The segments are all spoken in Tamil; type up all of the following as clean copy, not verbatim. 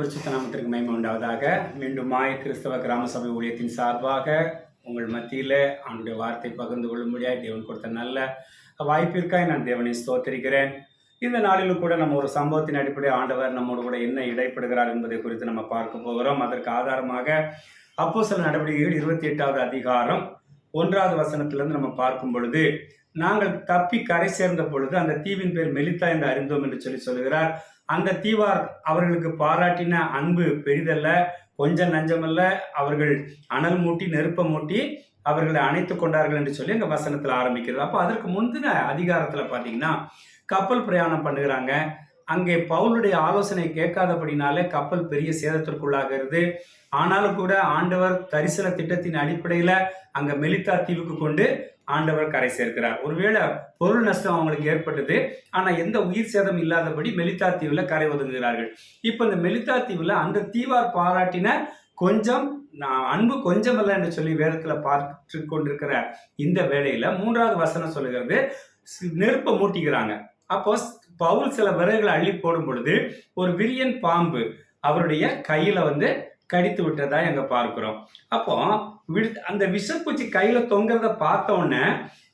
பரிசுத்த நாமத்திற்கு மகிமை உண்டாவதாக. மீண்டுமாய் கிறிஸ்தவ கிராம சபை ஊழியத்தின் சார்பாக உங்கள் மத்தியில் ஆண்டுடைய வார்த்தை பகிர்ந்து கொள்ளும்படியாய் தேவன் கொடுத்த நல்ல வாய்ப்பிற்காக நான் தேவனை ஸ்தோத்திரிக்கிறேன். இந்த நாளிலும் கூட நம்ம ஒரு சம்பவத்தின் அடிப்படையில் ஆண்டவர் நம்மோடு கூட என்ன இடைப்படுகிறார் என்பதை குறித்து நம்ம பார்க்க போகிறோம். அதற்கு ஆதாரமாக அப்போஸ்தலர் நடவடிக்கைகள் 28வது அதிகாரம் 1வது வசனத்திலிருந்து நம்ம பார்க்கும் பொழுது, நாங்கள் தப்பி கரை சேர்ந்த பொழுது அந்த தீவின் பேர் மெலித்தா என்று அறிந்தோம் என்று சொல்லுகிறார். அந்த தீவார் அவர்களுக்கு பாராட்டின அன்பு பெரிதல்ல, கொஞ்சம் நஞ்சமல்ல. அவர்கள் அனல் மூட்டி நெருப்ப மூட்டி அவர்களை அணைத்து கொண்டார்கள் என்று சொல்லி அந்த வசனத்தில் ஆரம்பிக்கிறது. அப்போ அதற்கு முந்தின அதிகாரத்தில் பார்த்தீங்கன்னா கப்பல் பிரயாணம் பண்ணுகிறாங்க. அங்கே பவுலுடைய ஆலோசனை கேட்காதபடினாலே கப்பல் பெரிய சேதத்திற்குள்ளாகிறது. ஆனாலும் கூட ஆண்டவர் தரிசன திட்டத்தின் அடிப்படையில் அங்கே மெலித்தா தீவுக்கு கொண்டு ஆண்டவர் கரை சேர்க்கிறார். ஒருவேளை பொருள் நஷ்டம் அவங்களுக்கு ஏற்பட்டது, ஆனால் எந்த உயிர் சேதம் இல்லாதபடி மெலித்தா தீவில் கரை ஒதுங்குகிறார்கள். இப்போ இந்த மெலித்தா தீவில் அந்த தீவார் பாராட்டின கொஞ்சம் அன்பு கொஞ்சம் அல்ல என்று சொல்லி வேதத்தில் பார்த்து கொண்டிருக்கிற இந்த வேளையில் 3வது வசனம் சொல்லுகிறது, நெருப்பை மூட்டிக்கிறாங்க. அப்போ பவுல் சில விறகுகளை அள்ளி போடும் பொழுது ஒரு விரியன் பாம்பு அவருடைய கையில கடித்து விட்டதா எங்க பார்க்கிறோம். அப்போ அந்த விஷப்பூச்சி கையில தொங்குறத பார்த்த உடனே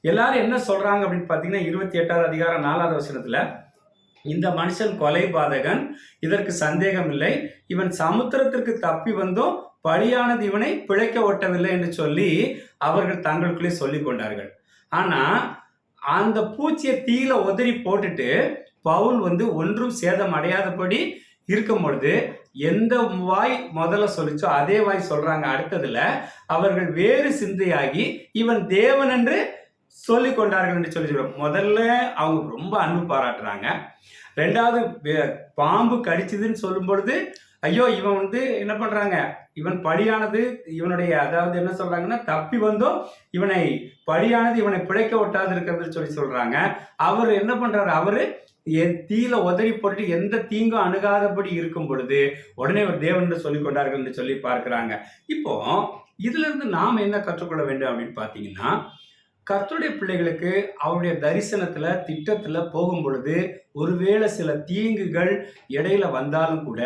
எல்லாரும் என்ன சொல்றாங்க அப்படின்னு பார்த்தீங்கன்னா 28வது அதிகாரம் 4வது வசனத்துல, இந்த மனுஷன் கொலை பாதகன், இதற்கு சந்தேகம் இல்லை, இவன் சமுத்திரத்திற்கு தப்பி வந்தும் பலியானது இவனை பிழைக்க ஒட்டவில்லை என்று சொல்லி அவர்கள் தங்களுக்குள்ளே சொல்லி கொண்டார்கள். ஆனா அந்த பூச்சியை தீயில உதறி போட்டுட்டு பவுல் ஒன்றும் சேதம் அடையாதபடி இருக்கும் பொழுது எந்த வாய் முதல்ல சொல்லிச்சோ அதே வாய் சொல்றாங்க. அடுத்ததுல அவர்கள் வேறு சிந்தையாகி இவன் தேவன் என்று சொல்லி கொண்டார்கள் என்று சொல்லிடுறோம். முதல்ல அவங்க ரொம்ப அன்பு பாராட்டுறாங்க. 2வது பாம்பு கடிச்சதுன்னு சொல்லும் பொழுது ஐயோ இவன் என்ன பண்றாங்க, இவன் பலியானது இவனுடைய, அதாவது என்ன சொல்றாங்கன்னா தப்பி வந்தோம் இவனை பலியானது இவனை பிழைக்க ஒட்டாது இருக்கிறது சொல்லி சொல்றாங்க. அவர் என்ன பண்றாரு, அவரு தீயில உதறி போட்டு எந்த தீங்கும் அணுகாதபடி இருக்கும் பொழுது உடனே ஒரு தேவன் என்று சொல்லிக் கொண்டார்கள் என்று சொல்லி பார்க்கிறாங்க. இப்போ இதுல இருந்து நாம் என்ன கற்றுக்கொள்ள வேண்டும் அப்படின்னு பார்த்தீங்கன்னா, கர்த்தருடைய பிள்ளைகளுக்கு அவருடைய தரிசனத்துல திட்டத்துல போகும் பொழுது ஒருவேளை சில தீங்குகள் இடையில வந்தாலும் கூட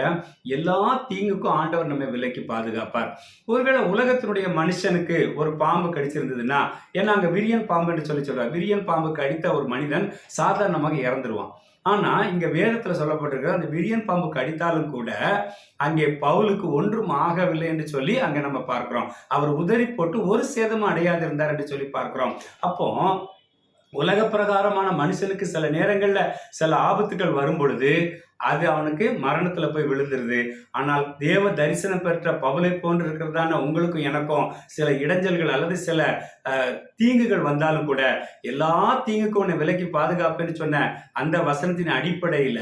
எல்லா தீங்குக்கும் ஆண்டவர் நம்ம விலக்கி பாதுகாப்பார். ஒருவேளை உலகத்தினுடைய மனுஷனுக்கு ஒரு பாம்பு கடிச்சிருந்ததுன்னா, ஏன்னா அங்க விரியன் பாம்பு என்று சொல்றார், விரியன் பாம்பு கடித்த ஒரு மனிதன் சாதாரணமாக இறந்துருவான். ஆனா இங்க வேதத்துல சொல்லப்பட்டிருக்கிற அந்த விரியன் பாம்பு கடித்தாலும் கூட அங்கே பவுலுக்கு ஒன்றும் ஆகவில்லை என்று சொல்லி அங்க நம்ம பார்க்கிறோம். அவர் உதறி போட்டு ஒரு சேதமும் அடையாது இருந்தார் என்று சொல்லி பார்க்கிறோம். அப்போ உலக பிரகாரமான மனுஷனுக்கு சில நேரங்கள்ல சில ஆபத்துகள் வரும் பொழுது அது அவனுக்கு மரணத்துல போய் விழுந்துருது. ஆனால் தேவ தரிசனம் பெற்ற பவுலை போன்று இருக்கிறதான உங்களுக்கும் எனக்கும் சில இடைஞ்சல்கள் அல்லது சில தீங்குகள் வந்தாலும் கூட எல்லா தீங்குக்கும் உன்னை விலக்கி பாதுகாப்புன்னு சொன்ன அந்த வசனத்தின் அடிப்படையில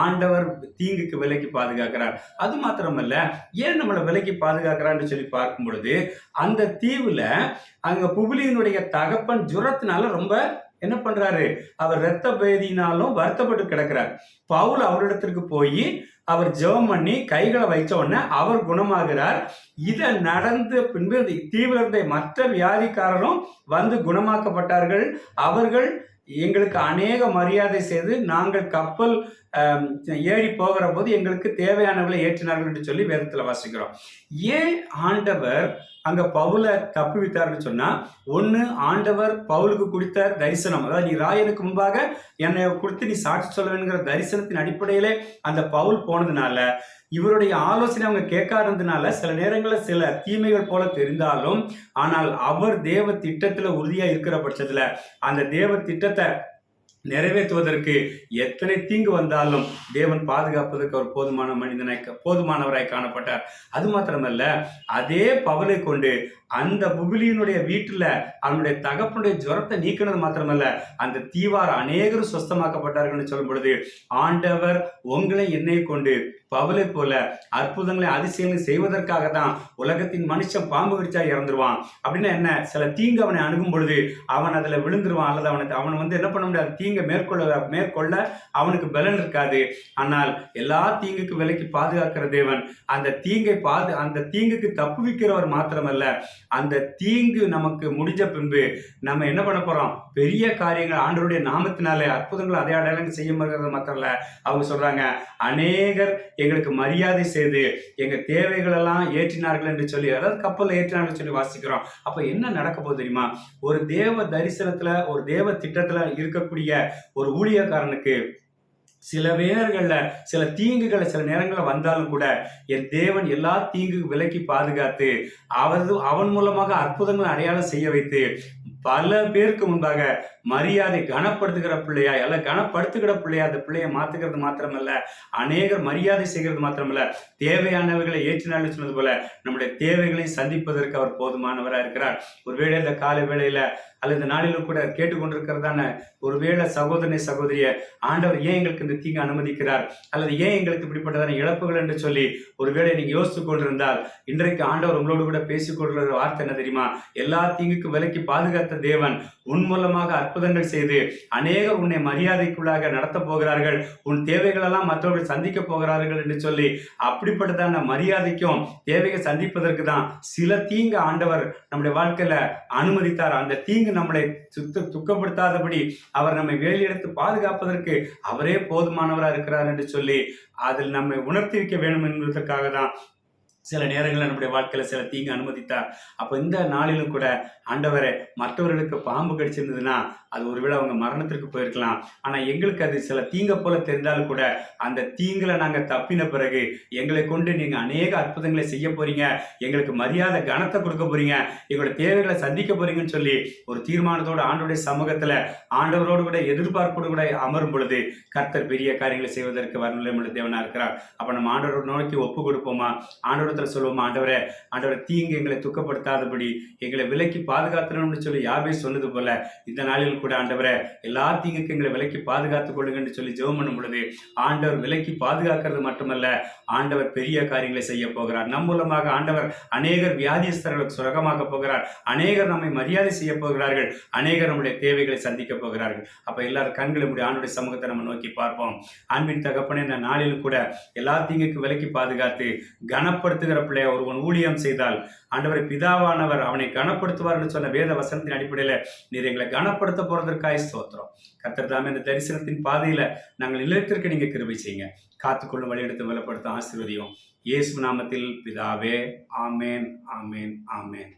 ஆண்டவர் தீங்குக்கு விலக்கி பாதுகாக்கிறார். அது மாத்திரமல்ல, ஏன் நம்மளை விலக்கி பாதுகாக்கிறான்னு சொல்லி பார்க்கும் பொழுது அந்த தீவுல அங்க புபிலியினுடைய தகப்பன் ஜுரத்தினால ரொம்ப என்ன பண்றாரு, அவர் இரத்த பேதியினாலும் வருத்தப்பட்டு கிடக்கிறார். பவுல் அவரிடத்திற்கு போய் அவர் ஜெபம் பண்ணி கைகளை வைச்ச உடனே அவர் குணமாகிறார். இதை நடந்த பின்பு தீவிர இருந்த மற்ற வியாதிக்காரரும் குணமாக்கப்பட்டார்கள். அவர்கள் எங்களுக்கு அநேக மரியாதை செய்து நாங்கள் கப்பல் ஏறி போகிற போது எங்களுக்கு தேவையானவர்களை ஏற்றினார்கள் என்று சொல்லி வேதத்துல வாசிக்கிறோம். ஏன் ஆண்டவர் அங்க பவுலை தப்பி வித்தார்னு சொன்னா, ஒண்ணு ஆண்டவர் பவுலுக்கு கொடுத்த தரிசனம், அதாவது நீ ராயனுக்கு முன்பாக என்னை கொடுத்து நீ சாட்சி சொல்ல வேணுங்கிற தரிசனத்தின் அடிப்படையிலே அந்த பவுல் போனதுனால, இவருடைய ஆலோசனை அவங்க கேட்காததுனால சில நேரங்களில் சில தீமைகள் போல தெரிந்தாலும், ஆனால் அவர் தேவ திட்டத்துல உறுதியா இருக்கிற பட்சத்துல அந்த தேவ திட்டத்தை நிறைவேற்றுவதற்கு எத்தனை தீங்கு வந்தாலும் தேவன் பாதுகாப்பதற்கு அவர் போதுமானவராய் காணப்பட்டார். அது மாத்திரமல்ல, அதே பவுலை கொண்டு அந்த புபிலியினுடைய வீட்டுல அவனுடைய தகப்பனுடைய ஜுரத்தை நீக்கினது மாத்திரமல்ல, அந்த தீவார் அநேகரும் சுஸ்தமாக்கப்பட்டார்கள் சொல்லும் பொழுது ஆண்டவர் உங்களை என்னை கொண்டு பவுலை போல அற்புதங்களை அதிசயங்களை செய்வதற்காக தான் உலகத்தின் மனுஷன் பாம்பு கடிச்சா இறந்துருவான் அப்படின்னா என்ன, சில தீங்கு அவனை அணுகும் பொழுது அவன் அதுல விழுந்துருவான், அல்லது அவன் என்ன பண்ண முடியாது, தீங்கை மேற்கொள்ள அவனுக்கு பலன் இருக்காது. ஆனால் எல்லா தீங்குக்கு விலக்கி பாதுகாக்கிற தேவன் அந்த தீங்குக்கு தப்புவிக்கிறவர் மாத்திரமல்ல, அந்த தீங்கு நமக்கு முடிஞ்ச பின்பு நம்ம என்ன பண்ண போறோம்? பெரிய காரியங்கள் ஆண்டவருடைய நாமத்தினாலே அற்புதங்கள் அதே அடையாளங்கள் செய்ய மாத்திரம் இல்ல, அவங்க சொல்றாங்க, அநேகர் எங்களுக்கு மரியாதை செய்து எங்க தேவைகள் எல்லாம் ஏற்றினார்கள் என்று சொல்லி, அதாவது கப்பல்ல ஏற்றினார்கள் சொல்லி வாசிக்கிறோம். அப்ப என்ன நடக்க போகுது தெரியுமா? ஒரு தேவ தரிசனத்துல, ஒரு தேவ திட்டத்துல இருக்கக்கூடிய ஒரு ஊழியக்காரனுக்கு சில நேரங்கள்ல சில தீங்குகள் சில நேரங்கள்ல வந்தாலும் கூட என் தேவன் எல்லா தீங்கு விலக்கி பாதுகாத்து அவன் மூலமாக அற்புதங்களை அடையாளம் செய்ய வைத்து பல பேருக்கு முன்பாக மரியாதை கனப்படுத்துகிற பிள்ளையா அல்ல கனப்படுத்துகிற பிள்ளையா அந்த பிள்ளையை மாத்துக்கிறது மாத்திரமல்ல, அநேகர் மரியாதை செய்கிறது மாத்திரமல்ல, தேவையானவர்களை ஏற்றினாலும் சொன்னது போல நம்முடைய தேவைகளை சந்திப்பதற்கு அவர் போதுமானவராக இருக்கிறார். ஒருவேளை இந்த காலை வேளையில அல்லது இந்த நாளிலும் கூட கேட்டுக்கொண்டிருக்கிறதான ஒருவேளை சகோதரனை சகோதரிய, ஆண்டவர் ஏன் எங்களுக்கு இந்த தீங்கு அனுமதிக்கிறார் அல்லது ஏன் எங்களுக்கு இப்படிப்பட்டதான இழப்புகள் என்று சொல்லி ஒருவேளை நீங்க யோசித்து கொண்டிருந்தால், இன்றைக்கு ஆண்டவர் உங்களோடு கூட பேசிக்கொள்கிற வார்த்தை என்ன தெரியுமா? எல்லா தீங்குக்கும் விலக்கி பாதுகாத்த தேவன் உன் மூலமாக அற்புதங்கள் செய்து அநேகர் உன்னை மரியாதைக்குள்ளாக நடத்த போகிறார்கள், உன் தேவைகள் எல்லாம் மற்றவர்கள் சந்திக்க போகிறார்கள் என்று சொல்லி அப்படிப்பட்டதான மரியாதைக்கும் தேவையை சந்திப்பதற்கு தான் சில தீங்கு ஆண்டவர் நம்முடைய வாழ்க்கையில அனுமதித்தார். அந்த தீங்கு நம்மளை துக்கப்படுத்தாதபடி அவர் நம்மை வேலையெடுத்து பாதுகாப்பதற்கு அவரே போதுமானவராக இருக்கிறார் என்று சொல்லி அதில் நம்மை உணர்த்தி வைக்க வேண்டும் என்பதற்காக தான் சில நேரங்களில் நம்முடைய வாழ்க்கையில சில தீங்கு அனுமதித்தார். அப்ப இந்த நாளிலும் கூட ஆண்டவரை, மற்றவர்களுக்கு பாம்பு கடிச்சிருந்ததுன்னா அது ஒருவேளை அவங்க மரணத்திற்கு போயிருக்கலாம், ஆனா எங்களுக்கு அது சில தீங்க போல தெரிந்தாலும் கூட அந்த தீங்குல நாங்க தப்பின பிறகு எங்களை கொண்டு நீங்க அநேக அற்புதங்களை செய்ய போறீங்க, எங்களுக்கு மரியாதை கனத்தை கொடுக்க போறீங்க, எங்களோட தேவைகளை சந்திக்க போறீங்கன்னு சொல்லி ஒரு தீர்மானத்தோடு ஆண்டவருடைய சமூகத்துல ஆண்டவரோடு கூட எதிர்பார்ப்போடு கூட அமரும் பொழுது கர்த்தர் பெரிய காரியங்களை செய்வதற்கு வரநிலை தேவனா இருக்கிறார். அப்ப நம்ம ஆண்டவரோட நோக்கி ஒப்பு கொடுப்போமா? ஆண்டவரத்துல சொல்லுவோமா, ஆண்டவரே தீங்கு எங்களை துக்கப்படுத்தாதபடி எங்களை விலக்கி பாதுகாத்தணும்னு சொல்லி யாவே சொன்னது போல இந்த நாளில் கூட ஆண்டவரே எல்லா தீங்குக்கு எங்களை விலக்கி பாதுகாத்துக் கொள்ளுங்கன்னு சொல்லி ஜெபம் பண்ணும் பொழுது ஆண்டவர் விலக்கி பாதுகாக்கிறது மட்டுமல்ல, ஆண்டவர் பெரிய காரியங்களை செய்ய போகிறார். நம் மூலமாக ஆண்டவர் அநேகர் வியாதிஸ்தர்களுக்கு சுரகமாக போகிறார், அநேகர் நம்மை மரியாதை செய்ய போகிறார்கள், அநேகர் நம்முடைய தேவைகளை சந்திக்க போகிறார்கள். அப்ப எல்லாரும் கண்களை மூடி ஆண்டுடைய சமூகத்தை நம்ம நோக்கி பார்ப்போம். அன்பின் தகப்பனே, இந்த நாளில் கூட எல்லா தீங்குக்கு விலக்கி பாதுகாத்து கனப்படுத்துகிற பிள்ளைய ஒருவன் ஊழியம் செய்தால் ஆண்டவரை பிதாவானவர் அவனை கனப்படுத்துவார் என்று சொன்ன வேத வசனத்தின் அடிப்படையில நீர் எங்களை கனப்படுத்த போறதற்காக ஸ்தோத்திரம். கர்த்தர் தாமே இந்த தரிசனத்தின் பாதையில நாங்கள் நிலையத்திற்கு நீங்க கிருபை செய்யுங்க. காத்துக்கொள்ளும் வழியெடுத்து பலப்படுத்த ஆசீர்வதியும். இயேசு நாமத்தில் பிதாவே, ஆமேன், ஆமேன், ஆமேன்.